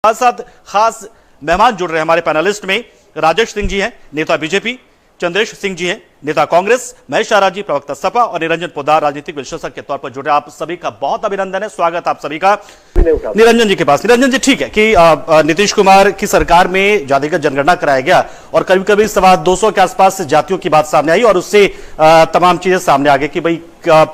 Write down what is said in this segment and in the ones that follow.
साथ खास मेहमान जुड़ रहे हैं हमारे पैनलिस्ट में। राजेश सिंह जी हैं, नेता बीजेपी, चंद्रेश सिंह जी हैं, नेता कांग्रेस, महेश आरा जी, प्रवक्ता सपा, और निरंजन पोद्दार राजनीतिक विश्लेषक के तौर पर जुड़े। आप सभी का बहुत अभिनंदन है, स्वागत आप सभी का। निरंजन जी के पास। निरंजन जी, ठीक है कि नीतीश कुमार की सरकार में जातिगत जनगणना कराया गया और कभी कभी 200 के आसपास जातियों की बात सामने आई और उससे तमाम चीजें सामने आ गई कि भाई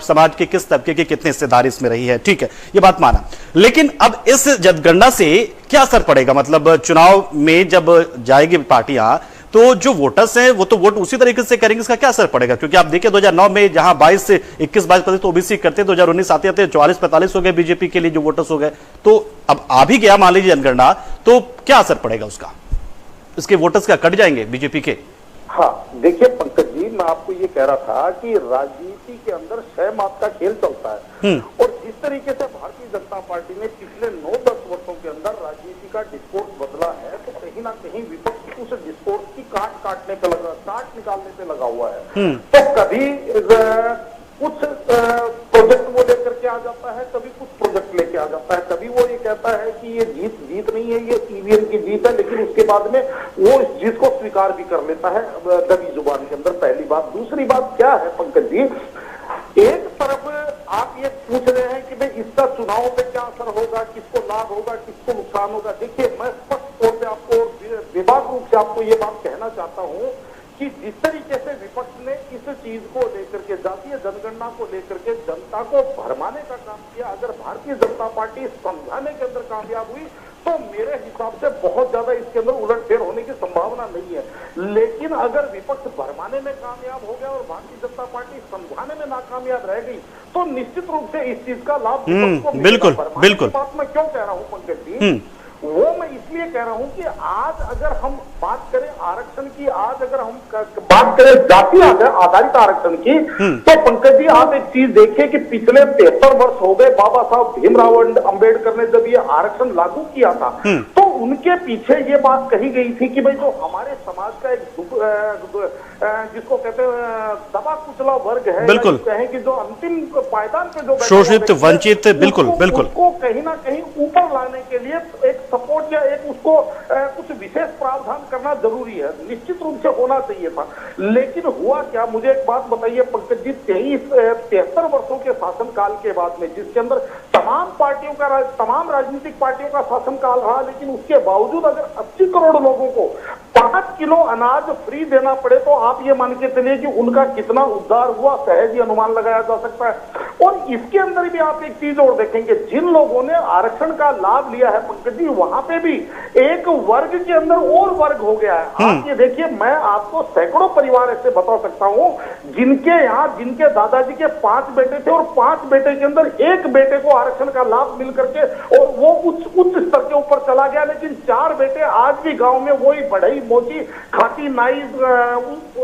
समाज के किस तबके की कितनी हिस्सेदारी इसमें रही है। ठीक है, ये बात माना, लेकिन अब इस जनगणना से क्या असर पड़ेगा? मतलब चुनाव में जब जाएगी पार्टियां तो जो वोटर्स हैं वो तो वोट उसी तरीके से करेंगे, इसका क्या असर पड़ेगा? क्योंकि आप देखिए 2009 में जहां 21-22% ओबीसी करते, 2019 आते आते 44-45 हो गए बीजेपी के लिए जो वोटर्स हो गए। तो अब आ भी गया मान लीजिए जनगणना, तो क्या असर पड़ेगा उसका? इसके वोटर्स क्या कट जाएंगे बीजेपी के? हाँ, देखिए पंकज जी, मैं आपको ये कह रहा था कि राजनीति के अंदर 6 मात का खेल चलता है और जिस तरीके से भारतीय जनता पार्टी ने पिछले 9-10 वर्षों के अंदर राजनीति का डिस्कोर्स बदला है, तो कहीं ना कहीं विपक्ष उस डिस्कोर्स की काट निकालने पे लगा हुआ है। तो कभी कुछ प्रोजेक्ट वो लेकर के आ जाता है, कभी कुछ प्रोजेक्ट लेके आ जाता है, कभी वो ये कहता है कि ये जीत नहीं है, ये ईवीएम की जीत है, लेकिन उसके बाद में वो इस जीत को स्वीकार भी कर लेता है दबी जुबान के अंदर। पहली बात। दूसरी बात क्या है पंकज जी, एक तरफ आप ये पूछ रहे हैं कि भाई इसका चुनाव पे क्या असर होगा, किसको लाभ होगा, किसको नुकसान होगा। देखिए, मैं स्पष्ट तौर पे आपको विभाग रूप से आपको ये बात कहना चाहता हूँ कि जिस तरीके से विपक्ष ने इस चीज को लेकर के, जातीय जनगणना को लेकर के जनता को भरमाने का काम किया, अगर भारतीय जनता पार्टी समझाने के अंदर कामयाब हुई तो मेरे हिसाब से बहुत ज्यादा इसके अंदर उलटफेर होने की संभावना नहीं है। लेकिन अगर विपक्ष भरमाने में कामयाब हो गया और भारतीय जनता पार्टी समझाने में नाकामयाब रह गई तो निश्चित रूप से इस चीज का लाभ विपक्ष को मिलेगा। बिल्कुल। बात मैं क्यों कह रहा हूँ पंकज जी, वो मैं इसलिए कह रहा हूं कि आज अगर हम बात करें आरक्षण की, आज अगर हम बात करें जाति आधारित आरक्षण की, तो पंकज जी आप एक चीज देखिए कि पिछले 73 वर्ष हो गए बाबा साहब भीमराव अम्बेडकर ने जब ये आरक्षण लागू किया था तो उनके पीछे ये बात कही गई थी कि भाई जो हमारे समाज का एक जिसको कहते हैं दबा कुचला वर्ग है, बिल्कुल कहें कि जो अंतिम पायदान पे जो शोषित वंचित, बिल्कुल उसको कहीं ना कहीं ऊपर लाने के लिए एक सपोर्ट या एक उसको कुछ विशेष प्रावधान करना जरूरी है, निश्चित रूप से होना चाहिए था। लेकिन हुआ क्या, मुझे एक बात बताइए पंकज जी, 73 वर्षों के शासनकाल के बाद में, जिसके अंदर तमाम राजनीतिक पार्टियों का शासनकाल रहा, लेकिन उसके बावजूद अगर 80 करोड़ लोगों को 5 किलो अनाज फ्री देना पड़े तो आप ये मान के चलिए कि उनका कितना उद्धार हुआ, सहज ही अनुमान लगाया जा सकता है। और इसके अंदर भी आप एक चीज और देखेंगे, जिन लोगों ने आरक्षण का लाभ लिया है पंकज जी, वहां पे भी एक वर्ग के अंदर और वर्ग हो गया है। आप ये देखिए, मैं आपको सैकड़ों परिवार ऐसे बता सकता हूं जिनके दादाजी के 5 बेटे थे और 5 बेटे के अंदर एक बेटे को आरक्षण का लाभ मिल करके और वो उच्च स्तर के ऊपर चला गया, लेकिन 4 बेटे आज भी गांव में वही बढ़ई मोची खाती नाई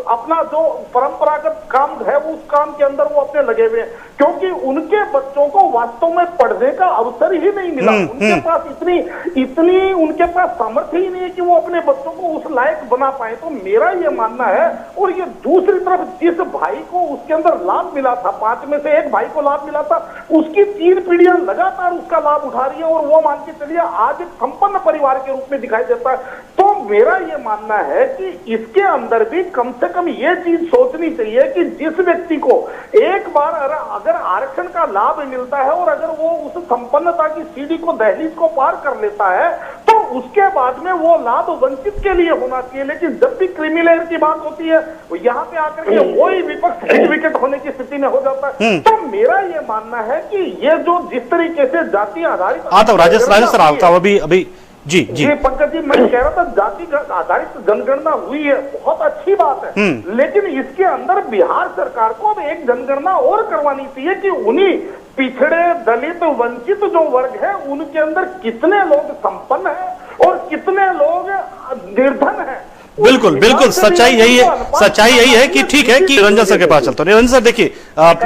अपना जो परंपरागत काम है उस काम के अंदर वो अपने लगे हुए हैं, क्योंकि उनके बच्चों को वास्तव में पढ़ने का अवसर ही नहीं मिला। उनके पास इतनी उनके पास सामर्थ्य ही नहीं है कि वो अपने बच्चों को उस लायक बना पाए। तो मेरा ये मानना है, और ये दूसरी तरफ जिस भाई को उसके अंदर लाभ मिला था, 5 में से एक भाई को लाभ मिला था, उसकी 3 पीढ़ियां लगातार उसका लाभ उठा रही है और वो मान के चलिए आज एक संपन्न परिवार के रूप में दिखाई देता है। तो मेरा ये मानना है कि इसके अंदर भी कम से कम ये चीज सोचनी चाहिए कि जिस व्यक्ति को एक बार अगर आरक्षण का लाभ मिलता है और अगर वो उस संपन्नता की सीढ़ी को, दहलीज को पार कर लेता है, तो उसके बाद में वो लाभ वंचित के लिए होना चाहिए। लेकिन जब भी क्रीमी लेयर की बात होती है, यहाँ पे आकर के वही विपक्ष हिट विकेट होने की स्थिति में हो जाता है। तो मेरा ये मानना है कि ये जो जिस तरीके से जाति आधारित राजेश सर आपका अभी जी पंकज जी, मैं कह रहा था जाति आधारित जनगणना हुई है, बहुत अच्छी बात है, लेकिन इसके अंदर बिहार सरकार को अब एक जनगणना और करवानी चाहिए कि उन्हीं पिछड़े, दलित, वंचित जो वर्ग है उनके अंदर कितने लोग संपन्न हैं और कितने लोग निर्धन हैं। बिल्कुल सच्चाई यही है कि ठीक है कि निरंजन सर के पास चलते। निरंजन सर, देखिए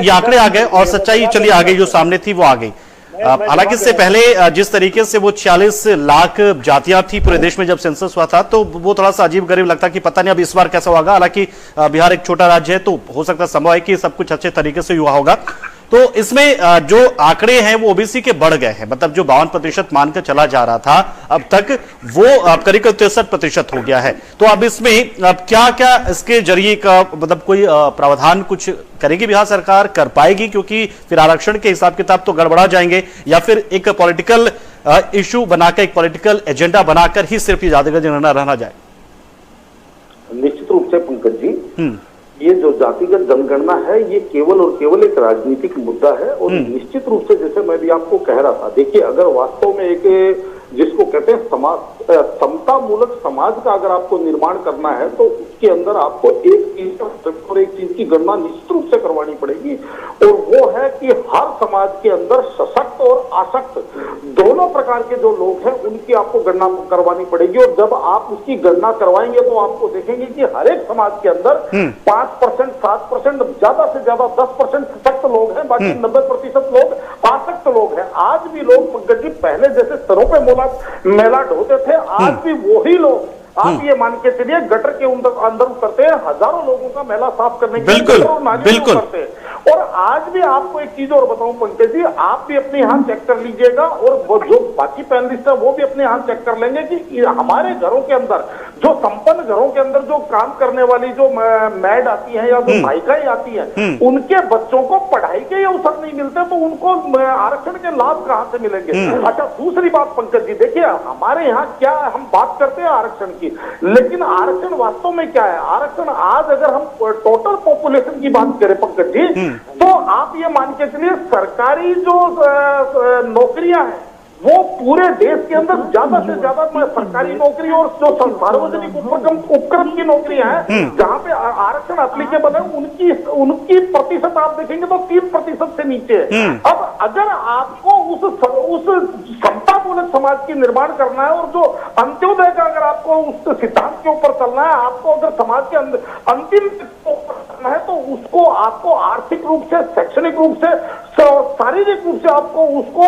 ये आंकड़े आ गए और सच्चाई चली आ गई, जो सामने थी वो आ गई। हालांकि इससे पहले जिस तरीके से वो 46 लाख जातियां थी पूरे देश में जब सेंसस हुआ था, तो वो थोड़ा सा अजीब गरीब लगता कि पता नहीं अब इस बार कैसा होगा। हालांकि बिहार एक छोटा राज्य है तो हो सकता संभव है कि सब कुछ अच्छे तरीके से हुआ होगा, तो इसमें जो आंकड़े हैं वो ओबीसी के बढ़ गए हैं, मतलब जो 52% मानकर चला जा रहा था अब तक वो करीब 63% हो गया है। तो अब इसमें अब क्या क्या इसके जरिए का मतलब कोई प्रावधान कुछ करेगी बिहार सरकार, कर पाएगी? क्योंकि फिर आरक्षण के हिसाब किताब तो गड़बड़ा जाएंगे, या फिर एक पॉलिटिकल इशू बनाकर, एक पॉलिटिकल एजेंडा बनाकर ही सिर्फ ये जातिगत जनगणना रहना जाए? निश्चित रूप से पंकज जी, ये जो जातिगत जनगणना है ये केवल और केवल एक राजनीतिक मुद्दा है। और निश्चित रूप से जैसे मैं भी आपको कह रहा था, देखिए अगर वास्तव में एक जिसको कहते हैं समाज समता मूलक समाज का अगर आपको निर्माण करना है तो उसके अंदर आपको एक चीज और एक चीज की गणना निश्चित रूप से करवानी पड़ेगी, और वो है कि हर समाज के अंदर सशक्त और आसक्त दोनों प्रकार के जो लोग हैं उनकी आपको गणना करवानी पड़ेगी। और जब आप उसकी गणना करवाएंगे तो आपको देखेंगे कि हर एक समाज के अंदर 5%, 7%, ज्यादा से ज्यादा 10% सशक्त लोग हैं, बाकी 90% लोग आसक्त लोग हैं। आज भी लोग पंकज जी पहले जैसे सरों पे मेला ढोते थे, आज भी वही लोग, आप ये मान के चलिए गटर के अंदर उतरते हैं, हजारों लोगों का मेला साफ करने के लिए उतरते हैं। और आज भी आपको एक चीज और बताऊं पंकज जी, आप भी अपने यहाँ चेक कर लीजिएगा और वो जो बाकी पैनलिस्ट है वो भी अपने यहाँ चेक कर लेंगे कि हमारे घरों के अंदर, जो संपन्न घरों के अंदर जो काम करने वाली जो मैड आती है या जो सहायिकाएं आती है, उनके बच्चों को पढ़ाई के अवसर नहीं मिलते, तो उनको आरक्षण के लाभ कहां से मिलेंगे? अच्छा, दूसरी बात पंकज जी, देखिए हमारे यहाँ क्या हम बात करते हैं आरक्षण की, लेकिन आरक्षण वास्तव में क्या है? आरक्षण आज अगर हम टोटल पॉपुलेशन की बात करें पंकज जी, तो आप ये मान के चलिए सरकारी जो नौकरियां हैं वो पूरे देश के अंदर ज्यादा से ज्यादा सरकारी नौकरी और जो सार्वजनिक उपक्रम की नौकरियां हैं जहां पे आरक्षण एप्लीकेबल है, उनकी प्रतिशत आप देखेंगे तो 3% से नीचे है। अब अगर आपको उस समतामूलक समाज की निर्माण करना है और जो अंत्योदय का अगर आपको उस सिद्धांत के ऊपर चलना है, आपको अगर समाज के अंदर अंतिम करना है, तो उसको आपको आर्थिक रूप से, शैक्षणिक रूप से, शारीरिक रूप से आपको उसको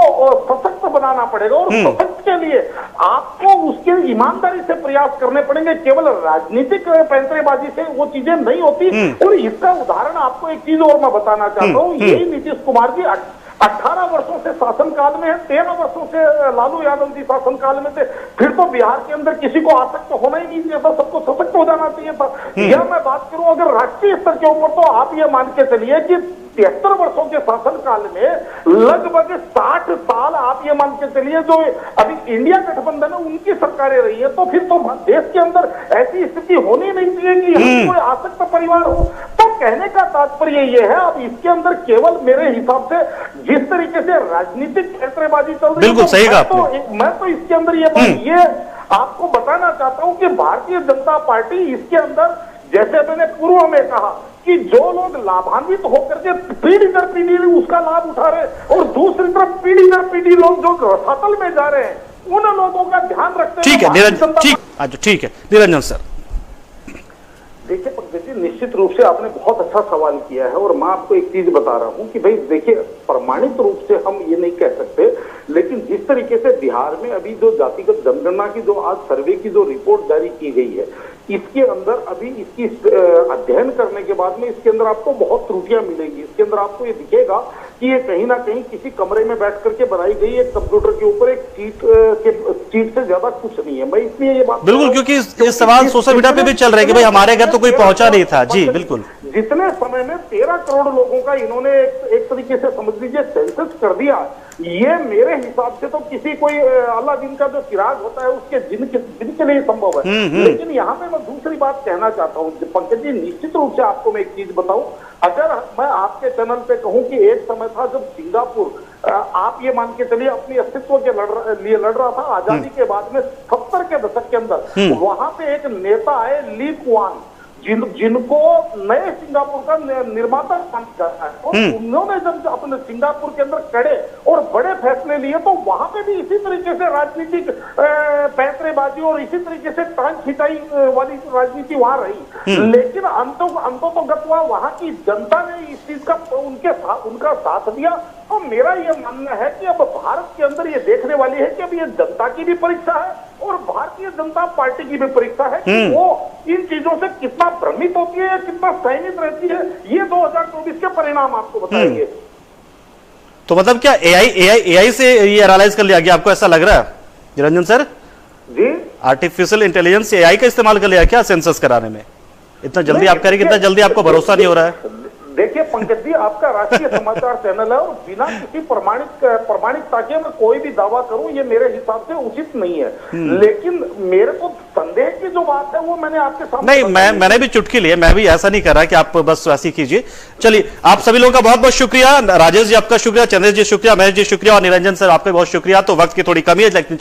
सशक्त बनाना पड़ेगा। और सशक्त के लिए आपको उसके ईमानदारी से प्रयास करने पड़ेंगे, केवल राजनीतिक पैंतरेबाजी से वो चीजें नहीं होती। और इसका उदाहरण आपको एक चीज और मैं बताना चाहता हूँ, यही नीतीश कुमार जी 18 वर्षों से शासनकाल में है, 13 वर्षों से लालू यादव जी शासनकाल में थे, फिर तो बिहार के अंदर किसी को आसक्त होना ही नहीं चाहिए था, सबको सशक्त हो जाना चाहिए था। या मैं बात करूं अगर राष्ट्रीय स्तर के ऊपर, तो आप ये मान के चलिए कि 73 वर्षों के शासनकाल में लगभग 60 साल आप ये मान के चलिए जो अभी इंडिया गठबंधन है उनकी सरकारें रही है, तो फिर तो देश के अंदर ऐसी स्थिति होनी नहीं चाहिए कि कोई आसक्त परिवार हो। तो कहने का तात्पर्य ये है, अब इसके अंदर केवल मेरे हिसाब से जिस तरीके से राजनीतिक पैंतरेबाजी चल रही है, बिल्कुल सही कहा मैं तो इसके अंदर ये आपको बताना चाहता हूं कि भारतीय जनता पार्टी इसके अंदर, जैसे मैंने पूर्व में कहा कि जो लोग लाभान्वित होकर के पीढ़ी दर पीढ़ी उसका लाभ उठा रहे, और दूसरी तरफ पीढ़ी दर पीढ़ी लोग जो रसातल में जा रहे हैं, उन लोगों का ध्यान रखते हैं। ठीक है निरंजन सर, देखिए पंकज जी, निश्चित रूप से आपने बहुत अच्छा सवाल किया है, और मैं आपको एक चीज बता रहा हूं कि भाई देखिए, प्रमाणित रूप से हम ये नहीं कह सकते, लेकिन जिस तरीके से बिहार में अभी जो जातिगत जनगणना की जो आज सर्वे की जो रिपोर्ट जारी की गई है, इसके अंदर अभी इसकी अध्ययन करने के बाद में इसके अंदर आपको बहुत त्रुटियां मिलेंगी। इसके अंदर आपको ये दिखेगा कि ये कहीं ना कहीं किसी कमरे में बैठ करके बनाई गई एक कंप्यूटर के ऊपर एक चीट से ज्यादा कुछ नहीं है। मैं इसलिए ये बात बिल्कुल, क्योंकि ये सवाल सोशल मीडिया पे भी चल रहे हैं कि भाई हमारे घर तो कोई पहुंचा नहीं था। जी बिल्कुल, जितने समय में 13 करोड़ लोगों का इन्होंने एक तरीके से समझ लीजिए सेंसस कर दिया, ये मेरे हिसाब से तो किसी कोई अलादीन का जो चिराग होता है उसके जिन के लिए संभव है। लेकिन यहाँ पे मैं दूसरी बात कहना चाहता हूँ पंकज जी, निश्चित रूप से आपको मैं एक चीज बताऊं, अगर मैं आपके चैनल पे कहूं कि एक समय था जब सिंगापुर आप ये मान के चलिए अपनी अस्तित्व के लिए लड़ रहा था आजादी के बाद में 70 के दशक के अंदर, वहां पे एक नेता आए ली कुआन, जिनको नए सिंगापुर का निर्माता माना जाता है, और उन्होंने जब अपने सिंगापुर के अंदर कड़े और बड़े फैसले लिए, तो वहां पे भी इसी तरीके से राजनीतिक पैंतरेबाजी और इसी तरीके से टांग खिंचाई वाली राजनीति वहां रही। लेकिन अंतोगत वहां की जनता ने इस चीज का उनका साथ दिया। तो मेरा यह मानना है कि अब भारत के अंदर ये देखने वाली है कि अब ये जनता की भी परीक्षा है और भारतीय जनता पार्टी की भी परीक्षा है कि वो इन चीजों से कितना भ्रमित होती है या कितना सहमित रहती है। ये 2024 के परिणाम आपको बताएंगे। तो मतलब क्या एआई से ये एनालाइज कर लिया गया, आपको ऐसा लग रहा है निरंजन सर? जी, आर्टिफिशियल इंटेलिजेंस एआई का इस्तेमाल कर लिया क्या सेंसस कराने में? इतना जल्दी आप करेंगे, इतना जल्दी आपको भरोसा नहीं हो रहा है? देखिए पंकज जी, आपका राष्ट्रीय समाचार चैनल है और बिना किसी प्रमाणिकता के मैं कोई भी दावा करूं ये मेरे हिसाब से उचित नहीं है। लेकिन मेरे को संदेह की जो बात है वो मैंने आपके सामने नहीं, मैंने भी चुटकी ली है, मैं भी ऐसा नहीं कर रहा कि आप बस वैसी कीजिए। चलिए, आप सभी लोगों का बहुत बहुत शुक्रिया। राजेश जी आपका शुक्रिया, चंद्रेश जी शुक्रिया, महेश जी शुक्रिया और निरंजन सर आपका बहुत शुक्रिया। तो वक्त की थोड़ी कमी है लेकिन